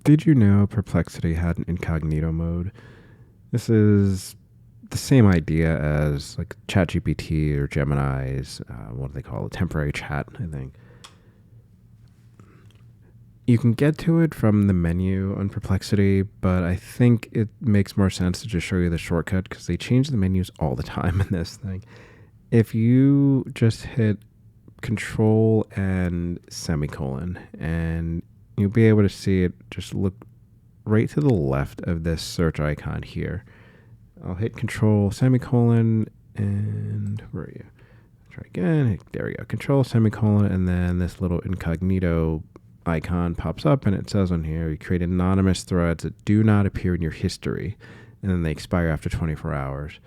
Did you know Perplexity had an incognito mode? This is the same idea as like ChatGPT or Gemini's, what do they call it? Temporary chat, I think. You can get to it from the menu on Perplexity, but I think it makes more sense to just show you the shortcut because they change the menus all the time in this thing. If you just hit Control and Semicolon, and you'll be able to see it, just look right to the left of this search icon here. I'll hit Control Semicolon, and where are you? Try again. There we go. Control Semicolon, and then this little incognito icon pops up, and it says on here, you create anonymous threads that do not appear in your history, and then they expire after 24 hours.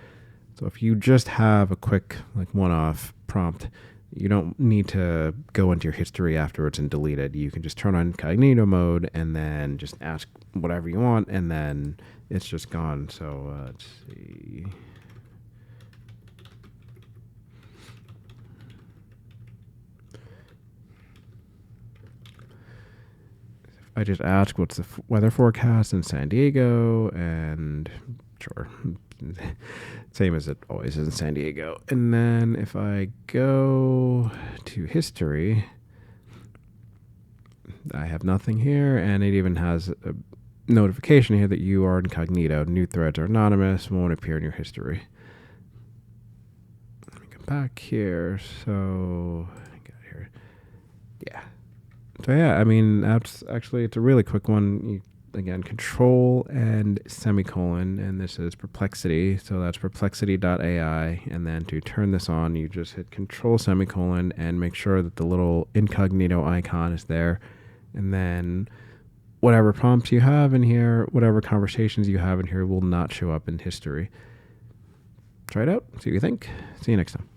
So if you just have a quick like one-off prompt, you don't need to go into your history afterwards and delete it. You can just turn on incognito mode and then just ask whatever you want, and then it's just gone. So let's see. I just ask what's the weather forecast in San Diego, and sure, same as it always is in San Diego. And then if I go to history, I have nothing here, and it even has a notification here that you are incognito. New threads are anonymous, won't appear in your history. Let me come back here. So, here. Yeah. So yeah, I mean, that's actually, it's a really quick one. Again, Control and Semicolon, and this is Perplexity. So that's perplexity.ai. And then to turn this on, you just hit Control Semicolon and make sure that the little incognito icon is there. And then whatever prompts you have in here, whatever conversations you have in here will not show up in history. Try it out, see what you think. See you next time.